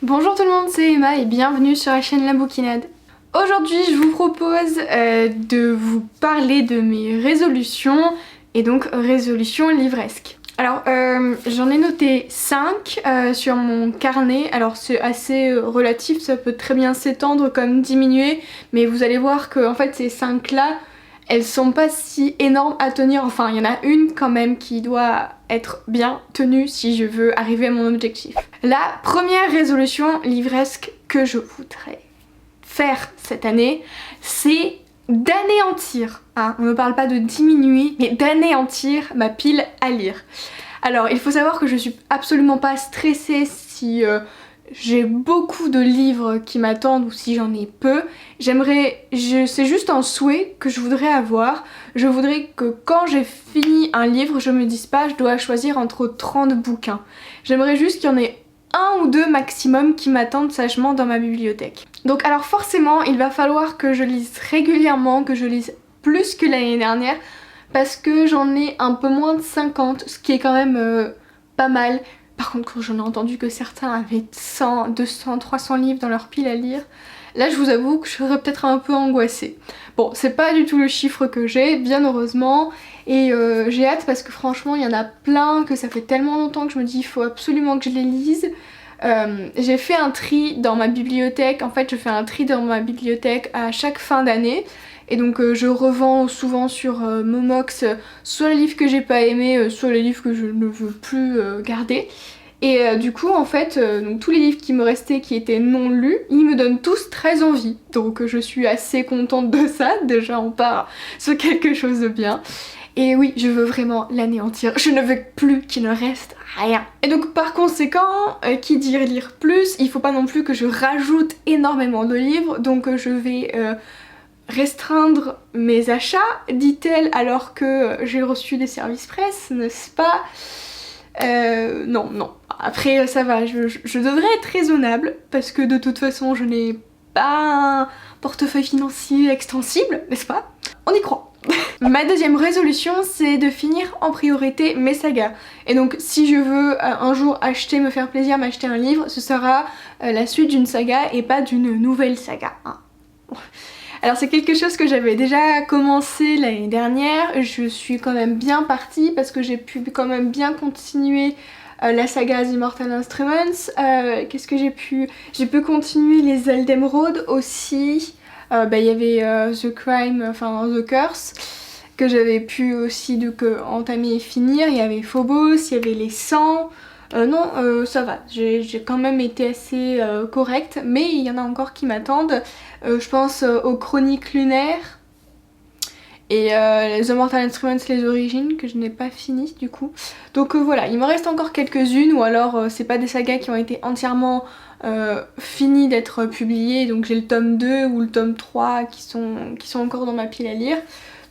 Bonjour tout le monde, c'est Emma et bienvenue sur la chaîne La Bouquinade. Aujourd'hui je vous propose de vous parler de mes résolutions et donc résolutions livresques. Alors j'en ai noté 5 sur mon carnet, alors c'est assez relatif, ça peut très bien s'étendre comme diminuer, mais vous allez voir que en fait ces 5 là, elles sont pas si énormes à tenir, enfin il y en a une quand même qui doit être bien tenue si je veux arriver à mon objectif. La première résolution livresque que je voudrais faire cette année, c'est d'anéantir, hein, on ne parle pas de diminuer, mais d'anéantir ma pile à lire. Alors il faut savoir que je suis absolument pas stressée si j'ai beaucoup de livres qui m'attendent ou si j'en ai peu. C'est juste un souhait que je voudrais avoir. Je voudrais que quand j'ai fini un livre, je me dise pas je dois choisir entre 30 bouquins. J'aimerais juste qu'il y en ait un ou deux maximum qui m'attendent sagement dans ma bibliothèque. Donc alors forcément il va falloir que je lise régulièrement, que je lise plus que l'année dernière parce que j'en ai un peu moins de 50, ce qui est quand même pas mal. Par contre quand j'en ai entendu que certains avaient 100, 200, 300 livres dans leur pile à lire, là je vous avoue que je serais peut-être un peu angoissée. Bon, c'est pas du tout le chiffre que j'ai, bien heureusement, et j'ai hâte parce que franchement il y en a plein que ça fait tellement longtemps que je me dis il faut absolument que je les lise. J'ai fait un tri dans ma bibliothèque, en fait je fais un tri dans ma bibliothèque à chaque fin d'année. Et donc je revends souvent sur Momox soit les livres que j'ai pas aimés, soit les livres que je ne veux plus garder. Et du coup en fait, donc, tous les livres qui me restaient qui étaient non lus, ils me donnent tous très envie. Donc je suis assez contente de ça, déjà on part sur quelque chose de bien. Et oui, je veux vraiment l'anéantir, je ne veux plus qu'il ne reste rien. Et donc par conséquent, qui dit lire plus, il faut pas non plus que je rajoute énormément de livres, donc je vais restreindre mes achats, dit-elle, alors que j'ai reçu des services presse, n'est-ce pas? Non. Après ça va, je devrais être raisonnable, parce que de toute façon je n'ai pas un portefeuille financier extensible, n'est-ce pas? On y croit. Ma deuxième résolution, c'est de finir en priorité mes sagas. Et donc si je veux un jour me faire plaisir, m'acheter un livre, ce sera la suite d'une saga et pas d'une nouvelle saga, hein. Alors c'est quelque chose que j'avais déjà commencé l'année dernière, je suis quand même bien partie parce que j'ai pu quand même bien continuer la saga The Immortal Instruments. Qu'est-ce que j'ai pu... J'ai pu continuer les Eldemroad aussi, il y avait The Crime, enfin The Curse, que j'avais pu aussi donc, entamer et finir, il y avait Phobos, il y avait les 100... non, ça va, j'ai quand même été assez correcte, mais il y en a encore qui m'attendent. Je pense aux Chroniques Lunaires et The Mortal Instruments, les origines, que je n'ai pas fini du coup. Donc voilà, il me reste encore quelques-unes, ou alors c'est pas des sagas qui ont été entièrement finies d'être publiées, donc j'ai le tome 2 ou le tome 3 qui sont encore dans ma pile à lire.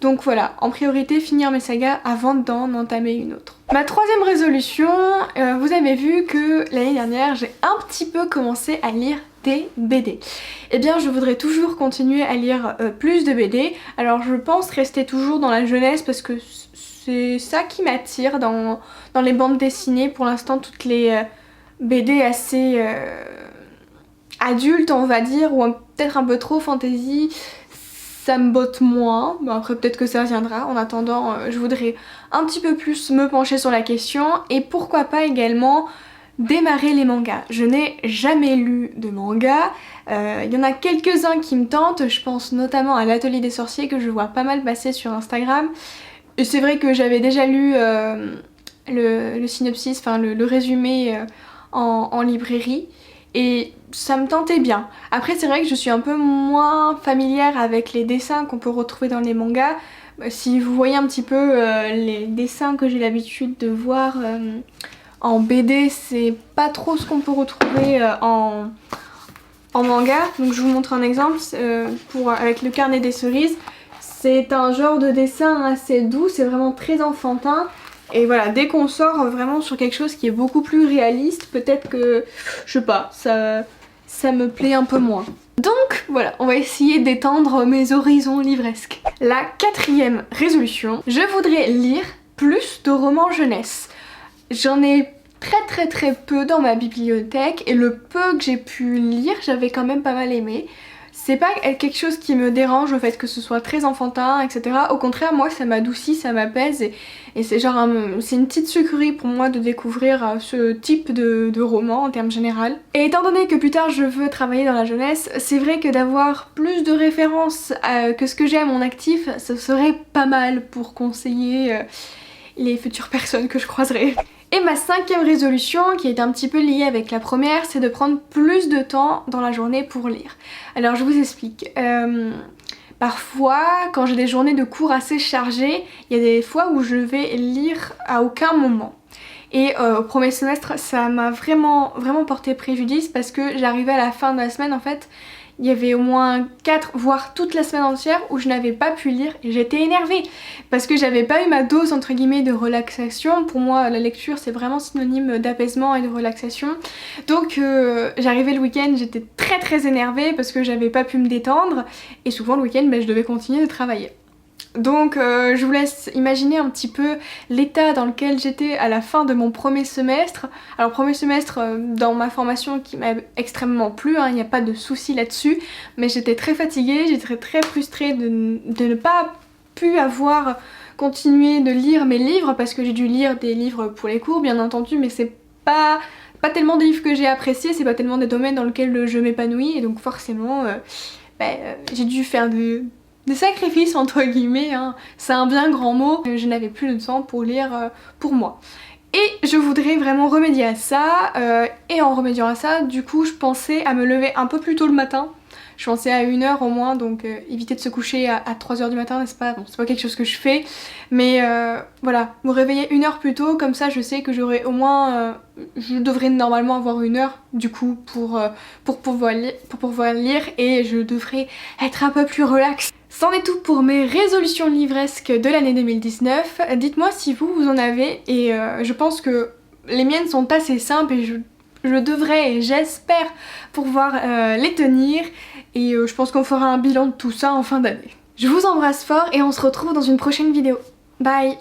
Donc voilà, en priorité finir mes sagas avant d'en entamer une autre. Ma troisième résolution, vous avez vu que l'année dernière j'ai un petit peu commencé à lire des BD. Eh bien je voudrais toujours continuer à lire plus de BD. Alors je pense rester toujours dans la jeunesse parce que c'est ça qui m'attire dans les bandes dessinées. Pour l'instant toutes les BD assez adultes on va dire, ou peut-être un peu trop fantasy, ça me botte moins. Bon, après peut-être que ça viendra. En attendant je voudrais un petit peu plus me pencher sur la question et pourquoi pas également démarrer les mangas. Je n'ai jamais lu de manga, il y en a quelques-uns qui me tentent, je pense notamment à l'Atelier des Sorciers que je vois pas mal passer sur Instagram. Et c'est vrai que j'avais déjà lu le synopsis, enfin le résumé en librairie et ça me tentait bien. Après c'est vrai que je suis un peu moins familière avec les dessins qu'on peut retrouver dans les mangas. Si vous voyez un petit peu les dessins que j'ai l'habitude de voir en BD, c'est pas trop ce qu'on peut retrouver en manga. Donc je vous montre un exemple avec le Carnet des Cerises. C'est un genre de dessin assez doux, c'est vraiment très enfantin. Et voilà, dès qu'on sort vraiment sur quelque chose qui est beaucoup plus réaliste, peut-être que, je sais pas, ça me plaît un peu moins. Donc voilà, on va essayer d'étendre mes horizons livresques. La quatrième résolution, je voudrais lire plus de romans jeunesse. J'en ai très peu dans ma bibliothèque et le peu que j'ai pu lire, j'avais quand même pas mal aimé. C'est pas quelque chose qui me dérange le fait que ce soit très enfantin, etc. Au contraire, moi ça m'adoucit, ça m'apaise et c'est genre c'est une petite sucrerie pour moi de découvrir ce type de roman en termes général. Et étant donné que plus tard je veux travailler dans la jeunesse, c'est vrai que d'avoir plus de références que ce que j'ai à mon actif, ce serait pas mal pour conseiller les futures personnes que je croiserai. Et ma 5e résolution, qui est un petit peu liée avec la première, c'est de prendre plus de temps dans la journée pour lire. Alors je vous explique. Parfois, quand j'ai des journées de cours assez chargées, il y a des fois où je vais lire à aucun moment. Et au premier semestre, ça m'a vraiment porté préjudice parce que j'arrivais à la fin de la semaine en fait. Il y avait au moins 4, voire toute la semaine entière où je n'avais pas pu lire et j'étais énervée parce que j'avais pas eu ma dose entre guillemets de relaxation. Pour moi la lecture c'est vraiment synonyme d'apaisement et de relaxation. Donc j'arrivais le week-end, j'étais très énervée parce que j'avais pas pu me détendre et souvent le week-end je devais continuer de travailler. Donc je vous laisse imaginer un petit peu l'état dans lequel j'étais à la fin de mon premier semestre. Alors premier semestre dans ma formation qui m'a extrêmement plu, il n'y a pas de souci là-dessus, mais j'étais très fatiguée, j'étais très frustrée de ne pas pu avoir continué de lire mes livres parce que j'ai dû lire des livres pour les cours bien entendu, mais c'est pas tellement des livres que j'ai appréciés, c'est pas tellement des domaines dans lesquels je m'épanouis et donc forcément j'ai dû faire des sacrifices entre guillemets, c'est un bien grand mot. Je n'avais plus de temps pour lire pour moi. Et je voudrais vraiment remédier à ça, et en remédiant à ça, du coup je pensais à me lever un peu plus tôt le matin. Je pensais à 1h au moins, donc éviter de se coucher à 3h du matin, n'est-ce pas? Bon, c'est pas quelque chose que je fais, mais voilà, me réveiller 1h plus tôt, comme ça je sais que j'aurai au moins... je devrais normalement avoir 1h du coup pour pouvoir lire et je devrais être un peu plus relax. C'en est tout pour mes résolutions livresques de l'année 2019. Dites-moi si vous en avez et je pense que les miennes sont assez simples et je devrais et j'espère pouvoir les tenir et je pense qu'on fera un bilan de tout ça en fin d'année. Je vous embrasse fort et on se retrouve dans une prochaine vidéo. Bye!